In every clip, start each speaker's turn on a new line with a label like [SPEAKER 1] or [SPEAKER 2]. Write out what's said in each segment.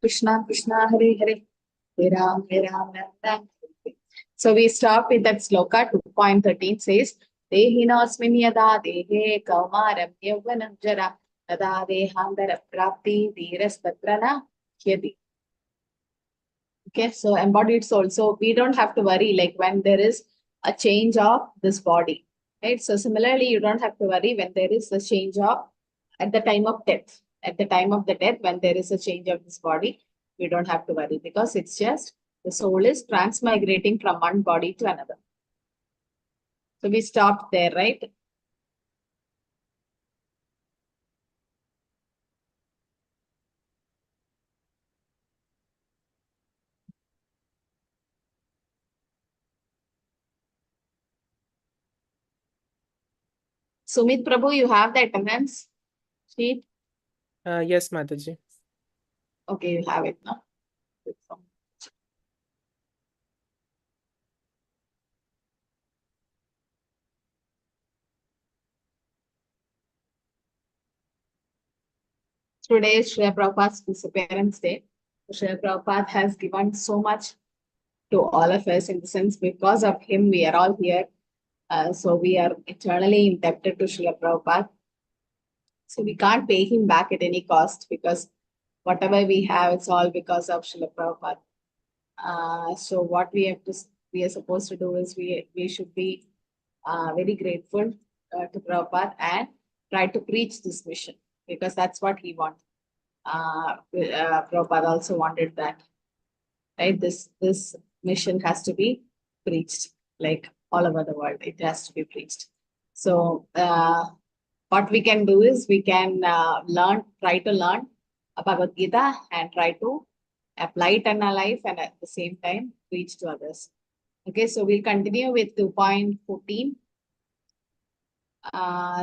[SPEAKER 1] Krishna Krishna Hare Hare, Hare Ram, Ram Ram. So we stop with that sloka 2.13 says, Dehinosmin yada dehe kaumaram yavvanam jara tada dehantara prapti dhiras tatrana hyati. Okay, so embodied soul. So we don't have to worry like when there is a change of this body, right? So similarly, you don't have to worry when there is a change of at the time of death. At the time of the death, when there is a change of this body, we don't have to worry because it's just the soul is transmigrating from one body to another. So we stopped there, right? Sumit Prabhu, you have the attendance sheet?
[SPEAKER 2] Yes, Mataji.
[SPEAKER 1] Okay, you have it now. Today is Srila Prabhupada's disappearance day. Srila Prabhupada has given so much to all of us in the sense because of him we are all here. So we are eternally indebted to Srila Prabhupada. So we can't pay him back at any cost because whatever we have, it's all because of Srila Prabhupada. So what we are supposed to do is we should be very grateful to Prabhupada and try to preach this mission because that's what he wants. Prabhupada also wanted that, right? This mission has to be preached like all over the world. It has to be preached. So what we can do is we can try to learn Bhagavad Gita and try to apply it in our life and at the same time preach to others. Okay, so we'll continue with 2.14.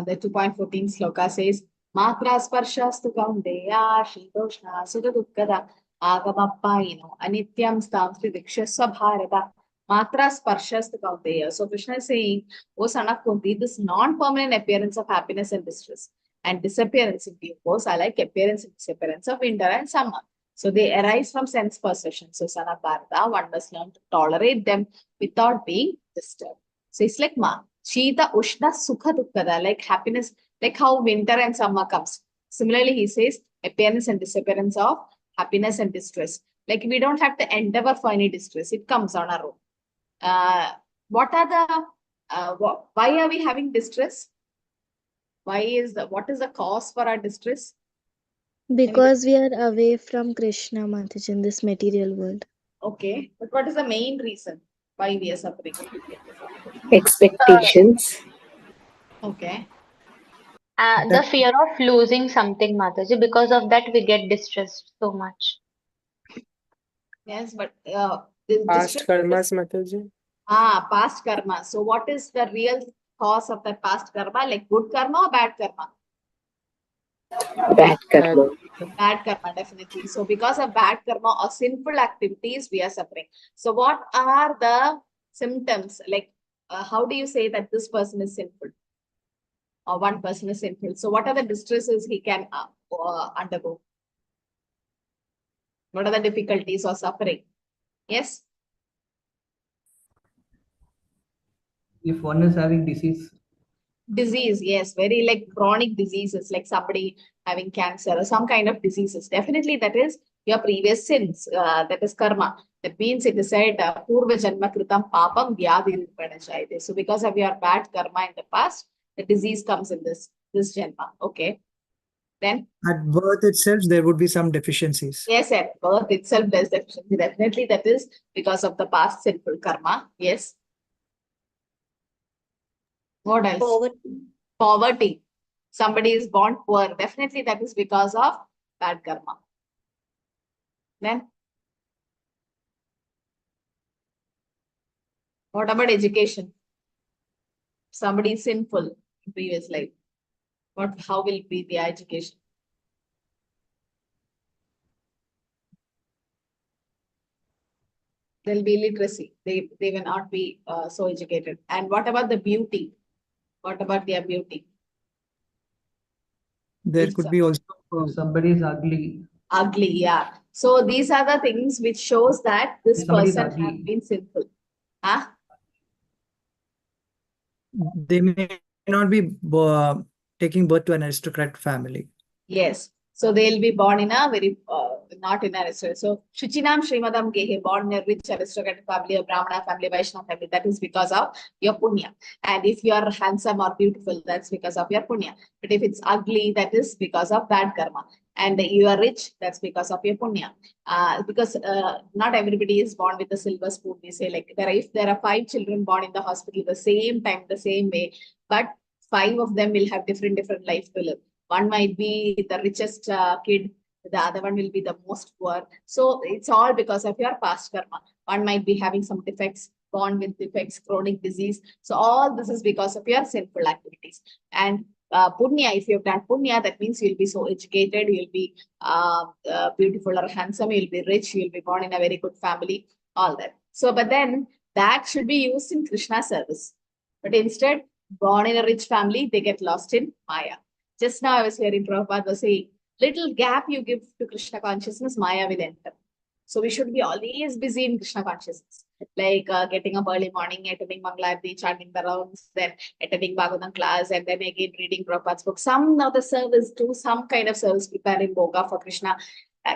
[SPEAKER 1] The 2.14 sloka says, Matra sparshastu kaunteya shitoshna sudha dukkada agamappayino anityam stamstri dikshasva bharata matra sparshastu kaunteya. So Krishna is saying, O son of Kunti, this non-permanent appearance of happiness and distress and disappearance in due course are like appearance and disappearance of winter and summer. So they arise from sense perception. So son of Bharata, one must learn to tolerate them without being disturbed. So it's like Shita, Ushna, Sukha, Dukkada, like happiness, like how winter and summer comes. Similarly, he says appearance and disappearance of happiness and distress. Like we don't have to endeavor for any distress. It comes on our own. What are the, why are we having distress? What is the cause for our distress?
[SPEAKER 3] Because we are away from Krishna, Mataji, in this material world.
[SPEAKER 1] Okay, but what is the main reason why we are suffering?
[SPEAKER 4] Expectations.
[SPEAKER 1] Okay.
[SPEAKER 5] The fear of losing something, Mataji. Because of that, we get distressed so much.
[SPEAKER 1] Yes, but
[SPEAKER 2] Past karmas, Mataji.
[SPEAKER 1] Past karma. So what is the real cause of that past karma? Like good karma or bad karma?
[SPEAKER 4] Bad karma.
[SPEAKER 1] Bad karma, definitely. So because of bad karma or sinful activities, we are suffering. So what are the symptoms? Like how do you say that this person is sinful? Or one person is sinful. So what are the distresses he can undergo? What are the difficulties or suffering? Yes?
[SPEAKER 6] If one is having disease.
[SPEAKER 1] Disease, yes, very like chronic diseases, like somebody having cancer or some kind of diseases. Definitely that is your previous sins, that is karma. That means it is said, Purva Janma Kritam Papam Vyadhi Rupana Jayate. So because of your bad karma in the past, the disease comes in this Janma. Okay. Then?
[SPEAKER 7] At birth itself, there would be some deficiencies.
[SPEAKER 1] Yes, at birth itself, there's deficiency. Definitely that is because of the past sinful karma. Yes. What else? Poverty. Somebody is born poor. Definitely that is because of bad karma. Then? What about education? Somebody is sinful in previous life. How will be the education? There will be illiteracy. They will not be so educated. And what about the beauty? What about their beauty?
[SPEAKER 7] There could be also
[SPEAKER 6] somebody is ugly.
[SPEAKER 1] Ugly, yeah. So these are the things which shows that this
[SPEAKER 6] Somebody is
[SPEAKER 1] person has
[SPEAKER 6] ugly.
[SPEAKER 1] been sinful. Huh?
[SPEAKER 7] They may not be taking birth to an aristocrat family.
[SPEAKER 1] Yes. So they'll be born in a very, not in a aristocrat. So Shuchinam Srimadam Gehe, born in a rich aristocratic family, a Brahmana family, Vaishnava family. That is because of your punya. And if you are handsome or beautiful, that's because of your punya. But if it's ugly, that is because of bad karma. And you are rich, that's because of your punya. Because not everybody is born with a silver spoon. We say like if there are 5 children born in the hospital the same time, the same way, but 5 of them will have different life to live. One might be the richest kid, the other one will be the most poor. So it's all because of your past karma. One might be having some defects, born with defects, chronic disease. So all this is because of your sinful activities. And punya, if you have done punya, that means you'll be so educated, you'll be beautiful or handsome, you'll be rich, you'll be born in a very good family, all that. So, but then that should be used in Krishna service. But instead, born in a rich family, they get lost in Maya. Just now I was hearing Prabhupada was saying, little gap you give to Krishna consciousness, Maya will enter. So we should be always busy in Krishna consciousness, like getting up early morning, attending Mangalarti, chanting the rounds, then attending Bhagavatam class, and then again reading Prabhupada's book. Some of the service, do some kind of service, preparing Bhoga for Krishna.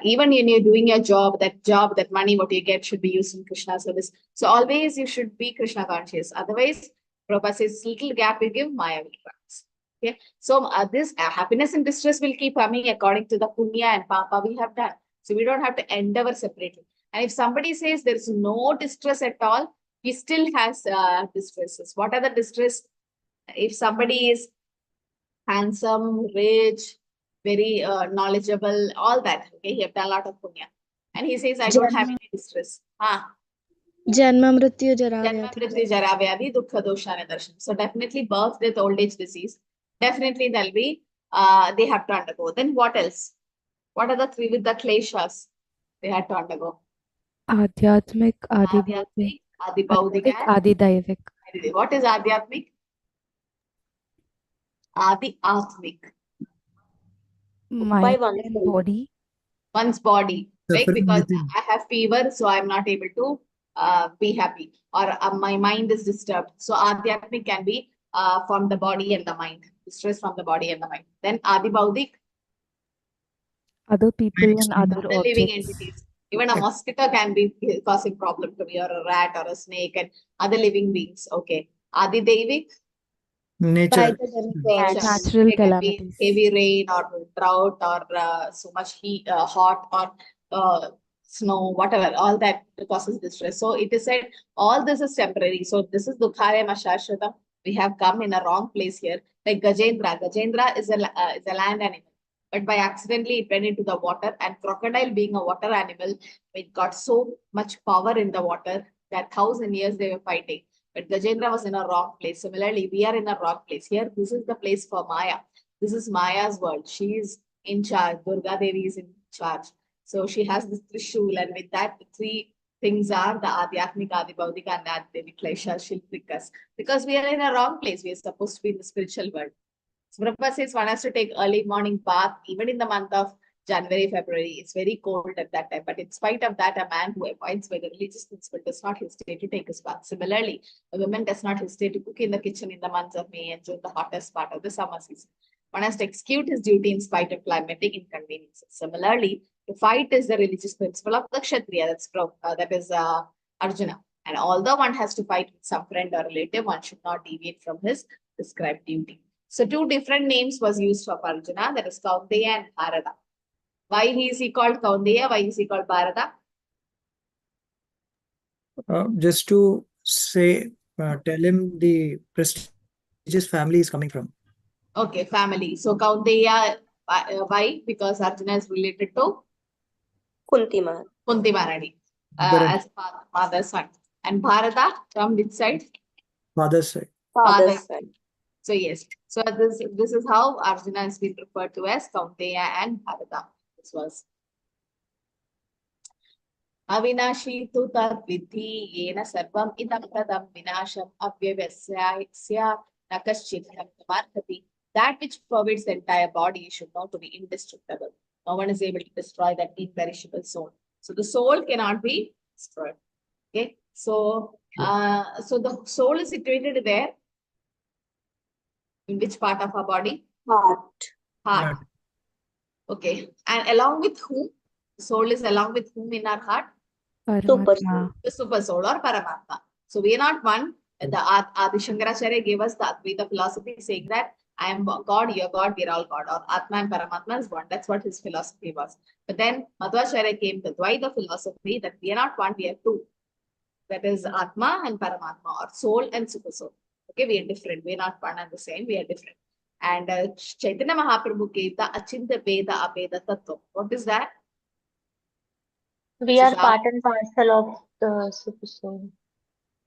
[SPEAKER 1] Even when you're doing your job, that money, what you get should be used in Krishna service. So always you should be Krishna conscious. Otherwise, Prabhupada says, little gap you give, Maya will rise. Okay, so this happiness and distress will keep coming according to the punya and papa we have done. So we don't have to endeavor separately. And if somebody says there is no distress at all, he still has distresses. What are the distress? If somebody is handsome, rich, very knowledgeable, all that. Okay, he have done a lot of punya, and he says, I don't have any distress.
[SPEAKER 3] Janma mrityu jara
[SPEAKER 1] Janma
[SPEAKER 3] vyadhi.
[SPEAKER 1] mrityu jara vyadhi dukkha dosha nidarshan. So definitely birth, death, old age, disease. Definitely there'll be, they have to undergo. Then what else? What are the 3 with the kleshas they had to undergo?
[SPEAKER 8] Adhyatmik,
[SPEAKER 1] Adhyatmik, Adibaudik, and
[SPEAKER 8] Adidaivik.
[SPEAKER 1] what is Adhyatmik? Adi-atmik.
[SPEAKER 8] Mind and body.
[SPEAKER 1] One's body, right?
[SPEAKER 7] Suffering
[SPEAKER 1] Because
[SPEAKER 7] within.
[SPEAKER 1] I have fever, so I'm not able to be happy, or my mind is disturbed. So Adhyatmik can be from the body and the mind, distress from the body and the mind. Then Adibaudik,
[SPEAKER 8] Other people and other
[SPEAKER 1] the living
[SPEAKER 8] objects.
[SPEAKER 1] entities. Even a mosquito can be causing problem to me, or a rat or a snake and other living beings. Okay. Adidevik,
[SPEAKER 7] Nature.
[SPEAKER 1] nature.
[SPEAKER 8] Natural
[SPEAKER 1] It can be
[SPEAKER 8] calamities.
[SPEAKER 1] heavy rain or drought or so much heat, hot or snow, whatever, all that causes distress. So it is said all this is temporary. So this is Dukhare Mashashvatam. We have come in a wrong place here. Like Gajendra. Gajendra is a land animal. But by accidentally it went into the water, and crocodile being a water animal, it got so much power in the water that 1,000 years they were fighting. But Gajendra was in a wrong place. Similarly, we are in a wrong place. Here, this is the place for Maya. This is Maya's world. She is in charge. Durga Devi is in charge. So she has this Trishul, and with that, the 3 things are the Adhyatmika, Adibhaudika, and Adivik Klesha. She'll trick us. Because we are in a wrong place. We are supposed to be in the spiritual world. So Prabhupada says one has to take early morning bath, even in the month of January, February. It's very cold at that time. But in spite of that, a man who abides by the religious principle does not hesitate to take his bath. Similarly, a woman does not hesitate to cook in the kitchen in the months of May and June, the hottest part of the summer season. One has to execute his duty in spite of climatic inconveniences. Similarly, to fight is the religious principle of the Kshatriya, that is Arjuna. And although one has to fight with some friend or relative, one should not deviate from his prescribed duty. So 2 different names was used for Arjuna, that is Kaunteya and Bharata. Why is he called Kaunteya? Why is he called Bharata?
[SPEAKER 7] Just to say, tell him the prestigious family is coming from.
[SPEAKER 1] Okay, family. So Kaunteya, why? Because Arjuna is related to Kunti Maharani as father's son. And Bharata from which side?
[SPEAKER 7] Father's side.
[SPEAKER 1] Father's side. So yes, so this is how Arjuna has been referred to as Kaunteya and Bharata. This was Avinashi tu tad vidhi yena sarvam idam pradam vinasham avyavasya nakaschit marthati. That which pervades the entire body should know to be indestructible. No one is able to destroy that imperishable soul. So the soul cannot be destroyed. Okay. So, so the soul is situated there. In which part of our body?
[SPEAKER 4] Heart.
[SPEAKER 1] Heart. Okay. And along with whom? The soul is along with whom in our heart?
[SPEAKER 4] Super
[SPEAKER 8] Paramatma.
[SPEAKER 1] The super soul or Paramatma. So we are not one. The Adi Shankaracharya gave us the Advaita philosophy saying that I am God, you are God, we are all God, or Atma and Paramatma is one. That's what his philosophy was. But then Madhvacharya came to Dvaita philosophy that we are not one, we are two. That is Atma and Paramatma, or soul and super soul. Okay, we are different. We are not one and the same, we are different. And Chaitanya Mahaprabhu gave the Achintya Veda Abeda Tattva. What is that?
[SPEAKER 5] We
[SPEAKER 1] This
[SPEAKER 5] are
[SPEAKER 1] is
[SPEAKER 5] part and parcel of the super soul.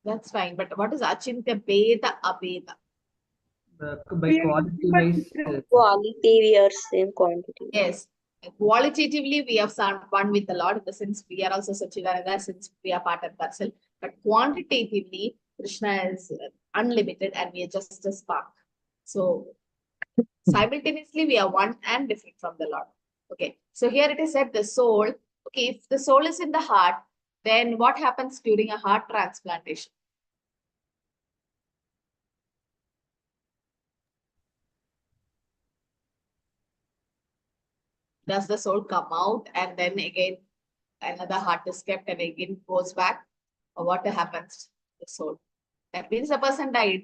[SPEAKER 1] That's fine. But what is Achintya Veda Abeda?
[SPEAKER 6] By quality wise,
[SPEAKER 4] Quality, we are same quantity.
[SPEAKER 1] Yes. Qualitatively, we have some one with the Lord in the sense we are also Sachidananda since we are part and parcel. But quantitatively, Krishna is unlimited and we are just a spark. So simultaneously, we are one and different from the Lord. Okay. So here it is said the soul. Okay. If the soul is in the heart, then what happens during a heart transplantation? Does the soul come out and then again another heart is kept and again goes back? Or what happens to the soul? That means the person died.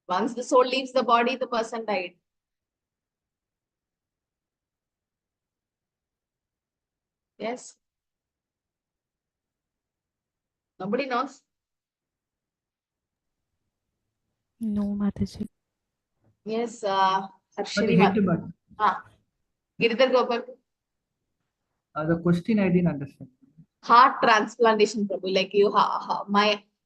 [SPEAKER 1] Once the soul leaves the body, the person died. Yes? Nobody knows?
[SPEAKER 8] No, Mataji.
[SPEAKER 1] Yes,
[SPEAKER 6] but
[SPEAKER 1] Harshini.
[SPEAKER 6] hit button.
[SPEAKER 1] Giridhar Gopal.
[SPEAKER 6] The question I didn't understand.
[SPEAKER 1] Heart transplantation, Prabhu. Like you,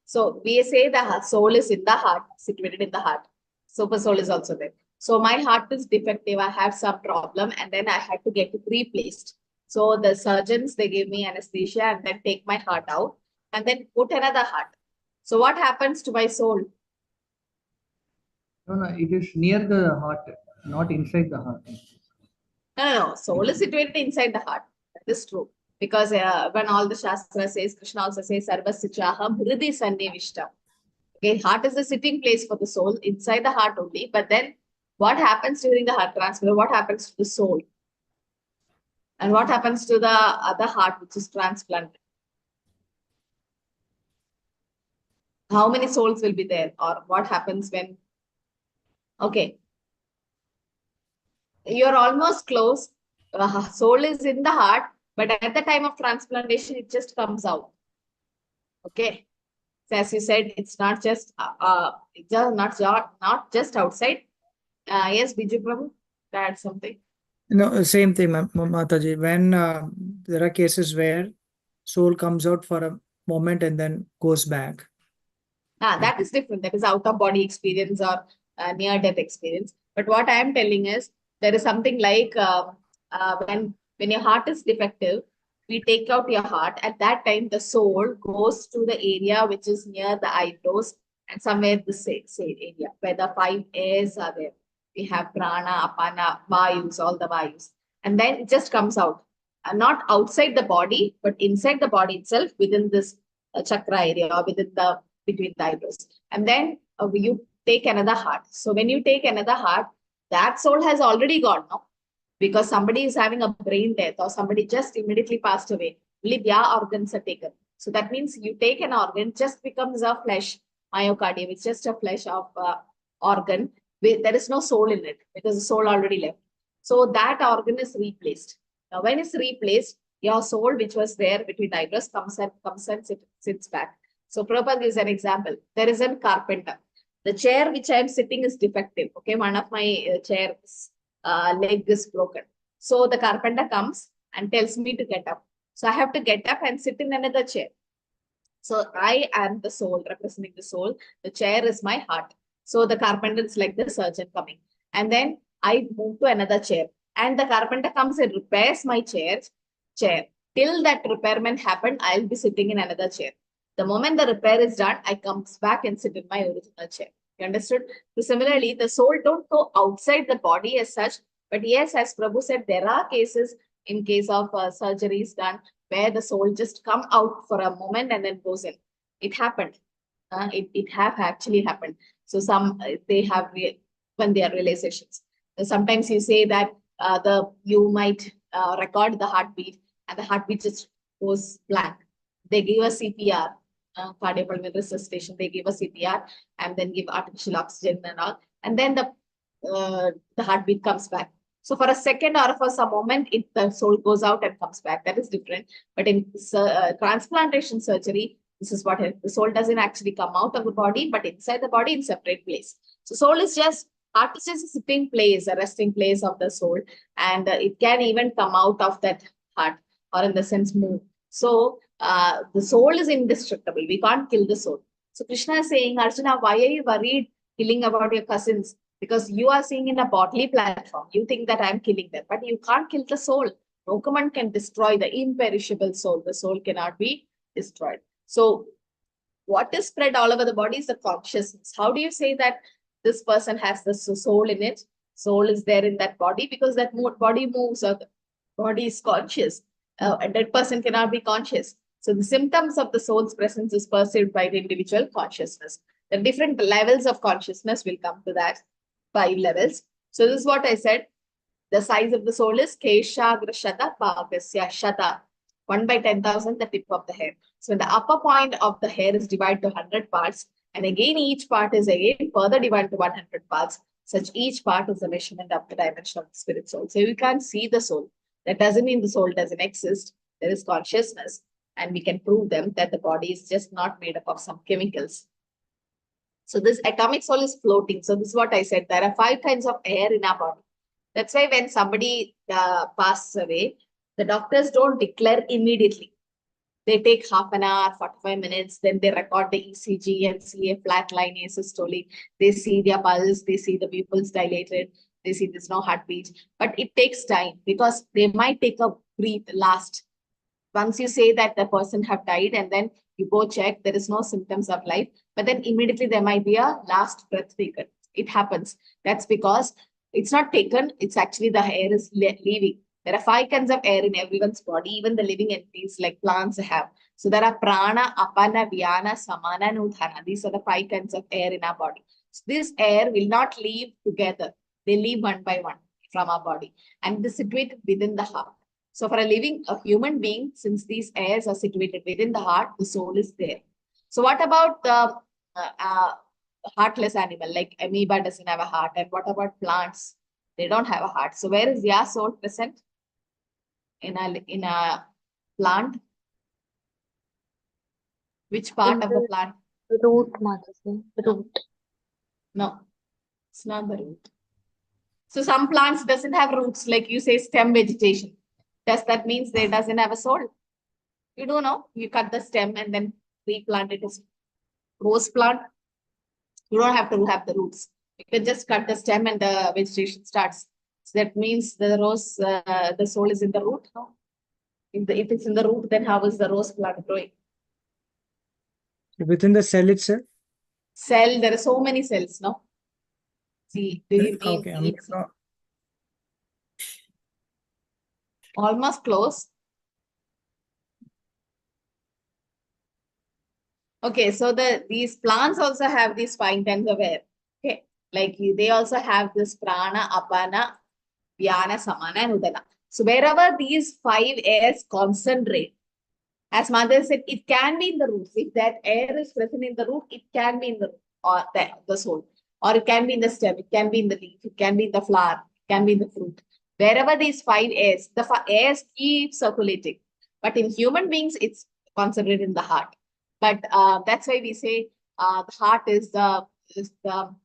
[SPEAKER 1] so we say the soul is in the heart, situated in the heart. Super soul is also there. So my heart is defective. I have some problem, and then I had to get it replaced. So the surgeons, they gave me anesthesia and then take my heart out and then put another heart. So what happens to my soul?
[SPEAKER 6] No, it is near the heart, not inside the heart.
[SPEAKER 1] No. Soul is situated inside the heart. That is true. Because when all the Shastra says, Krishna also says, Sarvasichaham Hridi Sannivishtam. Okay, heart is the sitting place for the soul, inside the heart only. But then what happens during the heart transfer? What happens to the soul? And what happens to the other heart which is transplanted? How many souls will be there? Or what happens when? Okay. You're almost close. Soul is in the heart, but at the time of transplantation, it just comes out. Okay. So as you said, it's not just not just outside. Yes, Biju Prabhu, add something.
[SPEAKER 7] No, same thing, Mataji. When there are cases where soul comes out for a moment and then goes back.
[SPEAKER 1] That is different. That is out of body experience or near death experience. But what I am telling is there is something like when your heart is defective, we take out your heart. At that time, the soul goes to the area which is near the eyebrows and somewhere the same area where the 5 airs are there. We have prana, apana, vayus, all the vayus. And then it just comes out. Not outside the body, but inside the body itself within this chakra area or within the between the eyebrows. And then you take another heart. So when you take another heart, that soul has already gone, no? Because somebody is having a brain death or somebody just immediately passed away. Only their organs are taken. So that means you take an organ, just becomes a flesh, myocardium. It's just a flesh of organ. There is no soul in it because the soul already left. So that organ is replaced. Now when it's replaced, your soul, which was there between the eyebrows, comes and sits back. So Prabhupada gives an example. There is a carpenter. The chair which I am sitting is defective. Okay, one of my chairs leg is broken. So the carpenter comes and tells me to get up. So I have to get up and sit in another chair. So I am the soul, representing the soul. The chair is my heart. So the carpenter is like the surgeon coming. And then I move to another chair. And the carpenter comes and repairs my chair. Till that repairment happened, I'll be sitting in another chair. The moment the repair is done, I comes back and sit in my original chair. You understood? So similarly, the soul don't go outside the body as such, But yes, as Prabhu said, there are cases in case of surgeries done where the soul just come out for a moment and then goes in. It happened. It have actually happened. So some they have when their realizations. Sometimes you say that you might record the heartbeat and the heartbeat just goes blank. They give a CPR, cardiopulmonary resuscitation. They give a CPR and then give artificial oxygen and all, and then the heartbeat comes back. So for a second or for some moment, the soul goes out and comes back. That is different. But in transplantation surgery, this is what the soul doesn't actually come out of the body, but inside the body in separate place. So soul is just, heart is just a sitting place, a resting place of the soul, and it can even come out of that heart, or in the sense move. So the soul is indestructible. We can't kill the soul. So Krishna is saying, Arjuna, why are you worried killing about your cousins? Because you are seeing in a bodily platform. You think that I'm killing them, but you can't kill the soul. No command can destroy the imperishable soul. The soul cannot be destroyed. So what is spread all over the body is the consciousness. How do you say that this person has the soul in it? Soul is there in that body because that body moves, or the body is conscious. A dead person cannot be conscious. So the symptoms of the soul's presence is perceived by the individual consciousness. The different levels of consciousness will come to that. 5 levels. So this is what I said. The size of the soul is Keshagra Shata Bhagasya Shata. 1 by 10,000, the tip of the hair. So when the upper point of the hair is divided to 100 parts, and again each part is again further divided to 100 parts, such each part is a measurement of the dimension of the spirit soul. So you can't see the soul. That doesn't mean the soul doesn't exist. There is consciousness, and we can prove them that the body is just not made up of some chemicals. So this atomic soul is floating. So this is what I said. There are 5 kinds of air in our body. That's why when somebody passes away, the doctors don't declare immediately. They take half an hour, 45 minutes, then they record the ECG and see a flat line asystole. They see their pulse, they see the pupils dilated, they see there's no heartbeat. But it takes time because they might take a breath last. Once you say that the person have died and then you go check, there is no symptoms of life, but then immediately there might be a last breath taken. It happens. That's because it's not taken, it's actually the air is leaving. There are 5 kinds of air in everyone's body, even the living entities like plants have. So there are prana, apana, vyana, samana, and udhana. These are the 5 kinds of air in our body. So this air will not leave together. They leave one by one from our body and they situate within the heart. So for a human being, since these airs are situated within the heart, the soul is there. So what about the heartless animal, like amoeba doesn't have a heart? And what about plants? They don't have a heart. So where is their soul present? In a plant? Which part of the plant?
[SPEAKER 5] Root, Mataji. Root.
[SPEAKER 1] No, it's not the root. So some plants doesn't have roots, like you say stem vegetation. Does that mean they doesn't have a soul? You don't know. You cut the stem and then replant it as rose plant. You don't have to have the roots. You can just cut the stem and the vegetation starts. So that means the rose, the soul is in the root. No? If it's in the root, then how is the rose plant growing?
[SPEAKER 7] Within the cell itself?
[SPEAKER 1] Cell, there are so many cells, no? See, do you mean
[SPEAKER 7] Okay,
[SPEAKER 1] almost close? Okay, so these plants also have these 5 kinds of air. Okay, like they also have this prana, apana, vyana, samana, and udana. So wherever these 5 airs concentrate, as Mother said, it can be in the roots. If that air is present in the root, it can be in the root or the soul. Or it can be in the stem, it can be in the leaf, it can be in the flower, it can be in the fruit. Wherever these 5 airs, the airs keep circulating. But in human beings, it's concentrated in the heart. But that's why we say the heart is the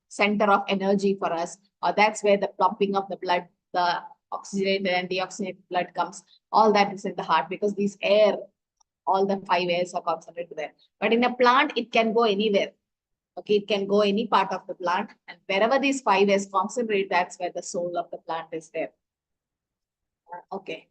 [SPEAKER 1] center of energy for us. Or that's where the pumping of the blood, the oxygenated and deoxygenated blood comes. All that is in the heart because these air, all the 5 airs are concentrated there. But in a plant, it can go anywhere. Okay, it can go any part of the plant. And wherever these 5 airs concentrate, that's where the soul of the plant is there. Okay.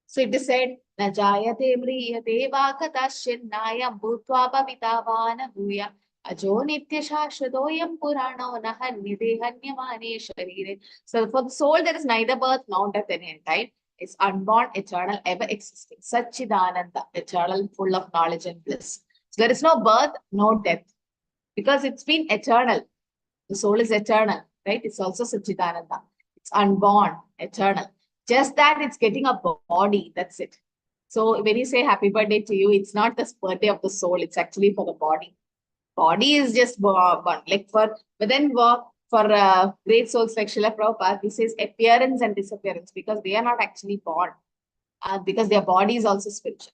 [SPEAKER 1] So it is said, Najayate mriyate vakata shinnaya bhutva bhavitavana bhuya Ajo nitya shashvadoyam purano na hanyate hanyamane sharire. So for the soul, there is neither birth nor death in any time. It's unborn, eternal, ever existing. Satchidananda, eternal, full of knowledge and bliss. So there is no birth, no death, because it's been eternal. The soul is eternal, right? It's also Satchidananda. It's unborn, eternal. Just that it's getting a body, that's it. So when you say happy birthday to you, it's not the birthday of the soul, it's actually for the body. Body is just born. Like for, but then for great souls like Srila Prabhupada, this is appearance and disappearance, because they are not actually born, because their body is also spiritual.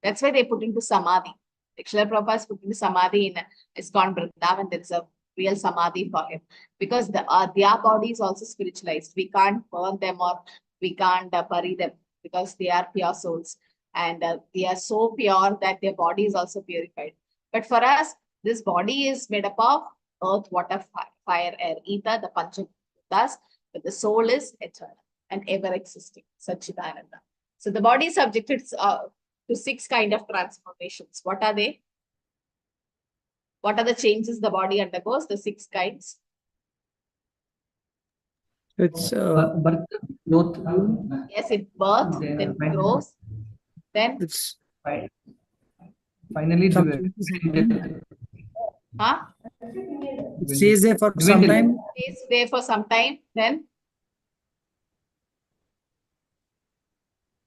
[SPEAKER 1] That's why they put into Samadhi. Like Srila Prabhupada is put into Samadhi in ISKCON Vrindavan. There is a real Samadhi for him, because their body is also spiritualized. We can't burn them or we can't bury them, because they are pure souls, and they are so pure that their body is also purified. But for us, this body is made up of earth, water, fire, air, ether, the Panchabhutas, but the soul is eternal and ever existing, Satchidananda. So the body is subjected to 6 kind of transformations. What are they? What are the changes the body undergoes? The 6 kinds.
[SPEAKER 7] It's
[SPEAKER 6] Birth, growth,
[SPEAKER 1] Yes, it birth, then grows, then
[SPEAKER 7] it's
[SPEAKER 6] finally
[SPEAKER 7] some
[SPEAKER 6] the
[SPEAKER 1] huh?
[SPEAKER 7] it stays there for some time.
[SPEAKER 1] Stays there for some time, then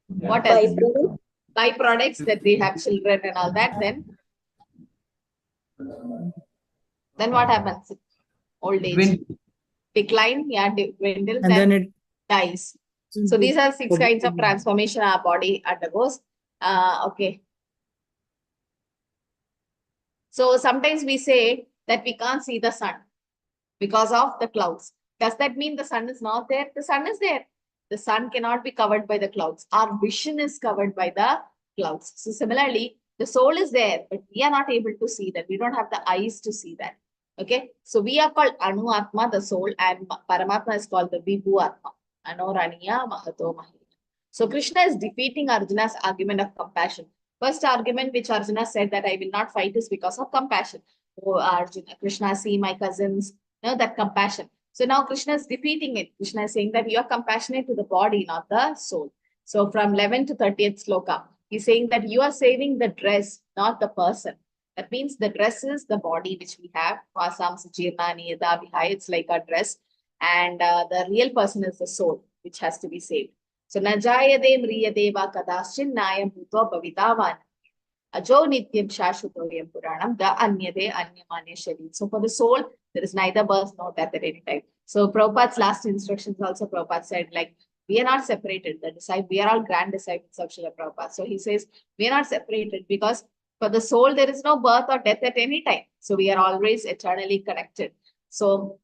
[SPEAKER 1] what else?
[SPEAKER 4] Byproduct.
[SPEAKER 1] Byproducts, that they have children and all that. Then what happens? Old age. Decline, yeah, dwindles,
[SPEAKER 7] And then
[SPEAKER 1] and
[SPEAKER 7] it
[SPEAKER 1] dies. So these are 6 kinds of transformation our body undergoes. Okay. So sometimes we say that we can't see the sun because of the clouds. Does that mean the sun is not there? The sun is there. The sun cannot be covered by the clouds. Our vision is covered by the clouds. So similarly, the soul is there, but we are not able to see that. We don't have the eyes to see that. Okay. So we are called Anu Atma, the soul, and Paramatma is called the Vibhu Atma. Anoraniya Mahato Mahila. So Krishna is defeating Arjuna's argument of compassion. First argument which Arjuna said that I will not fight is because of compassion. Oh, Arjuna, Krishna, see my cousins, that compassion. So now Krishna is defeating it. Krishna is saying that you are compassionate to the body, not the soul. So from 11 to 30th sloka, he's saying that you are saving the dress, not the person. That means the dress is the body which we have. It's like a dress. And the real person is the soul, which has to be saved. So Najayade Mriyadeva Kadaschin Nayam Bhuto Bhavitavan. Ajo Nityam Shashvatoyam Puranam Da Anyade Anyamane Sharid. So for the soul, there is neither birth nor death at any time. So Prabhupada's last instructions also, Prabhupada said, like, we are not separated. We are all grand disciples of Srila Prabhupada. So he says, we are not separated, because for the soul, there is no birth or death at any time. So we are always eternally connected. So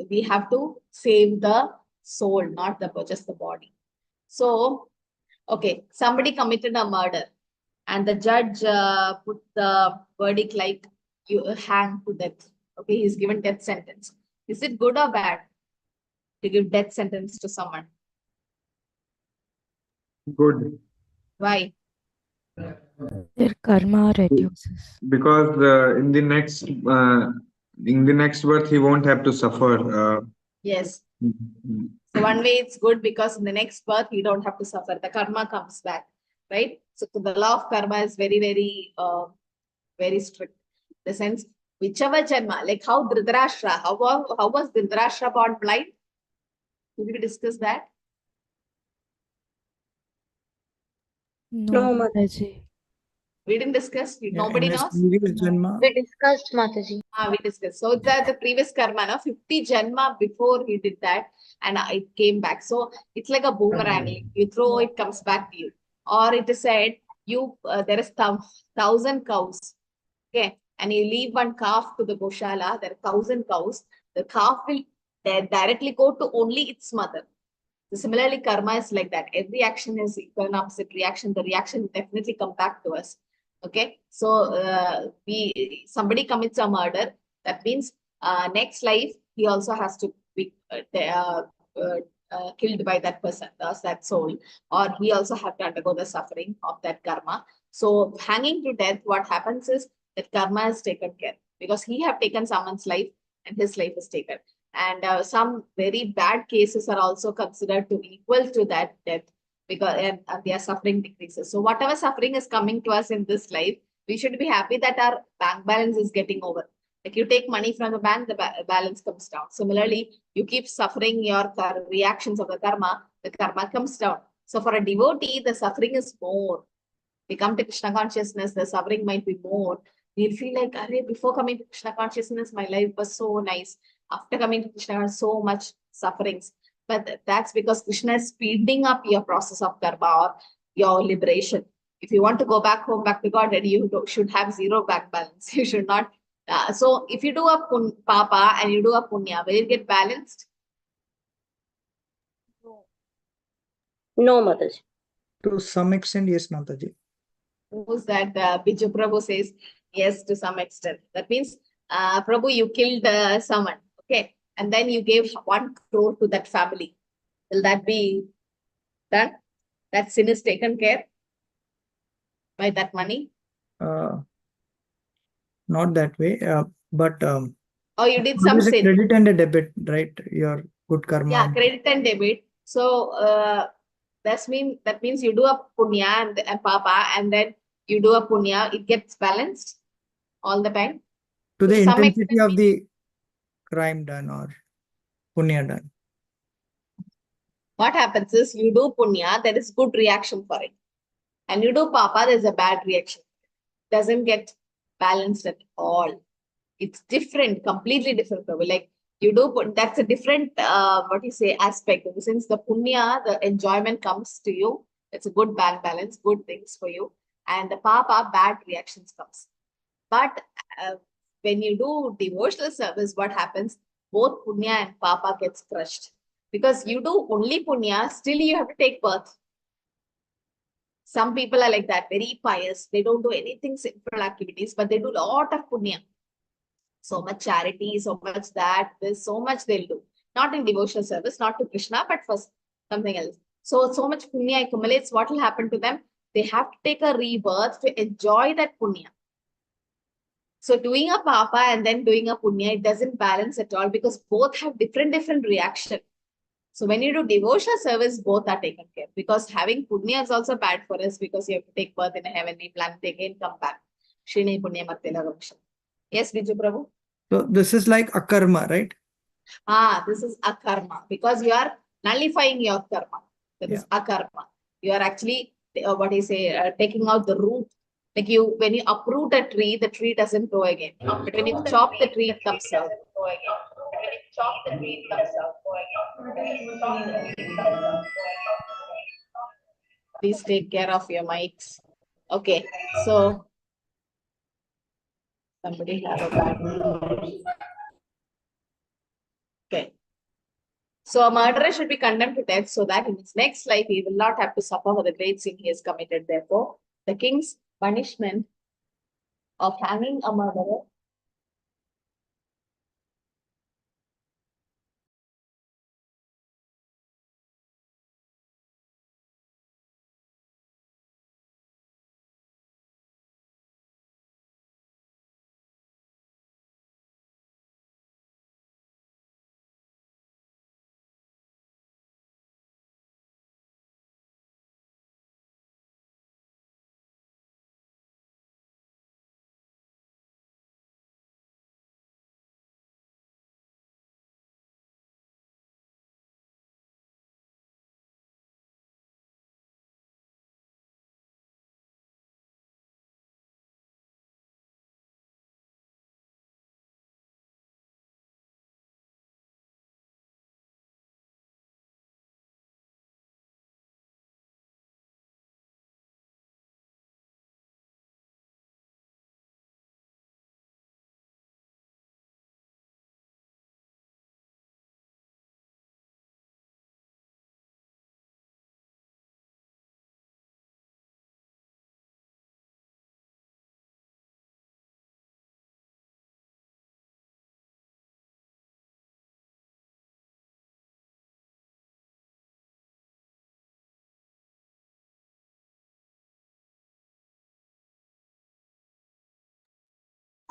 [SPEAKER 1] we have to save the soul, not just the body. So, okay, somebody committed a murder, and the judge put the verdict like you hang to death. Okay, he's given death sentence. Is it good or bad to give death sentence to someone?
[SPEAKER 9] Good.
[SPEAKER 1] Why?
[SPEAKER 8] Their karma reduces.
[SPEAKER 9] Because in the next birth he won't have to suffer.
[SPEAKER 1] Yes. So one way it's good, because in the next birth you don't have to suffer. The karma comes back, right? So the law of karma is very, very, very strict. In the sense, whichever janma, like how Dhritarashtra, how was Dhritarashtra born blind? Did we discuss that?
[SPEAKER 8] No,
[SPEAKER 4] No,
[SPEAKER 8] Mataji.
[SPEAKER 1] We didn't discuss. Nobody
[SPEAKER 7] in his
[SPEAKER 1] knows.
[SPEAKER 7] previous janma.
[SPEAKER 5] We discussed, Mataji.
[SPEAKER 1] We discussed. So the previous karma, 50 janma before he did that, and it came back. So it's like a boomerang. You throw, it comes back to you. Or it is said, there is 1,000 cows, okay, and you leave one calf to the Goshala. There are 1,000 cows. The calf will directly go to only its mother. So similarly, karma is like that. Every action is equal and opposite reaction. The reaction will definitely come back to us. Okay, so somebody commits a murder. That means next life he also has to be killed by that person, thus that soul, or he also have to undergo the suffering of that karma. So hanging to death, what happens is that karma is taken care because he have taken someone's life and his life is taken. And some very bad cases are also considered to equal to that death because their suffering decreases. So whatever suffering is coming to us in this life, we should be happy that our bank balance is getting over. Like you take money from the bank, the balance comes down. Similarly, you keep suffering your reactions of the karma comes down. So for a devotee, the suffering is more. We come to Krishna consciousness, the suffering might be more. We'll feel like, before coming to Krishna consciousness, my life was so nice. After coming to Krishna, so much sufferings. But that's because Krishna is speeding up your process of karma or your liberation. If you want to go back home, back to God, then you should have zero bank balance. You should not. So if you do a papa and you do a punya, will it get balanced?
[SPEAKER 4] No, Mataji.
[SPEAKER 7] To some extent, yes, Mataji.
[SPEAKER 1] Who's that? Biju Prabhu says yes to some extent. That means, Prabhu, you killed someone, okay, and then you gave 1 crore to that family. Will that be done? That sin is taken care by that money?
[SPEAKER 7] Not that way, but
[SPEAKER 1] Or you did
[SPEAKER 7] there
[SPEAKER 1] some
[SPEAKER 7] is a
[SPEAKER 1] sin.
[SPEAKER 7] credit and a debit, right? Your good karma.
[SPEAKER 1] Yeah, credit and debit. So that means you do a punya and a papa, and then you do a punya. It gets balanced all the time.
[SPEAKER 7] To the
[SPEAKER 1] some
[SPEAKER 7] intensity
[SPEAKER 1] extent,
[SPEAKER 7] of the crime done or punya done.
[SPEAKER 1] what happens is you do punya, there is good reaction for it. And you do papa, there's a bad reaction. Doesn't get balanced at all. It's different, completely different. Like you do, that's a different, aspect. Since the punya, the enjoyment comes to you. It's a good balance, good things for you. And the papa, bad reactions comes. But when you do devotional service, what happens? Both punya and papa gets crushed. Because you do only punya, still you have to take birth. Some people are like that, very pious. They don't do anything simple activities, but they do a lot of punya. So much charity, so much that, there's so much they'll do. Not in devotional service, not to Krishna, but for something else. So much punya accumulates. What will happen to them? They have to take a rebirth to enjoy that punya. So doing a papa and then doing a punya, it doesn't balance at all because both have different reaction. So when you do devotional service, both are taken care because having punya is also bad for us because you have to take birth in a heavenly planet again, come back. Shrini punya martela vaksha. Yes, Biju Prabhu?
[SPEAKER 7] So this is like akarma, right?
[SPEAKER 1] This is akarma because you are nullifying your karma. That is akarma. You are actually, taking out the root. Like when you uproot a tree, the tree doesn't grow again. But when you chop the tree, it comes out. Please take care of your mics. Okay, so somebody have a bad mood. Okay. So a murderer should be condemned to death so that in his next life he will not have to suffer for the great sin he has committed. Therefore, the king's punishment of hanging a murderer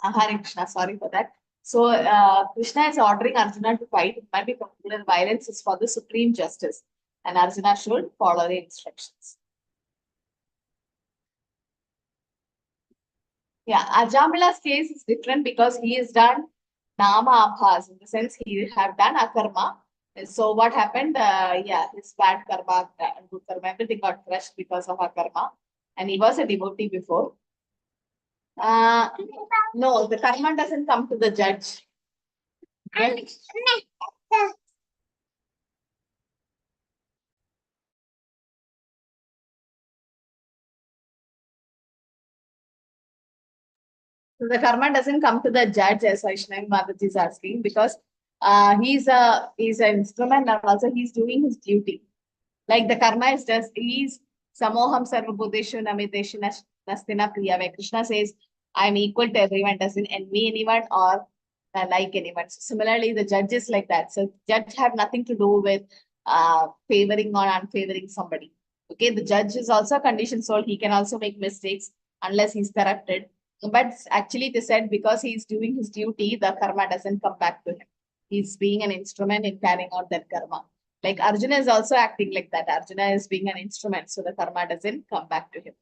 [SPEAKER 1] Hare Krishna, sorry for that. So Krishna is ordering Arjuna to fight. It might be considered violence is for the supreme justice, and Arjuna should follow the instructions. Yeah, Ajamila's case is different because he has done Nama Abhas, in the sense he have done Akarma. So what happened? Yeah, his bad karma and good karma, everything got crushed because of Akarma. And he was a devotee before. No, the karma doesn't come to the judge. Okay? So the karma doesn't come to the judge, as Vaishnavi Mataji is asking, because he's an instrument and also he's doing his duty. Like the karma is just, he's samoham sarvabhuteshu namiteshu nastina priya, where Krishna says, I'm equal to everyone, doesn't envy anyone or like anyone. So similarly, the judge is like that. So judge have nothing to do with favoring or unfavoring somebody. Okay, the judge is also a conditioned soul. He can also make mistakes unless he's corrupted. But actually, it is said because he's doing his duty, the karma doesn't come back to him. He's being an instrument in carrying out that karma. Like Arjuna is also acting like that. Arjuna is being an instrument, so the karma doesn't come back to him.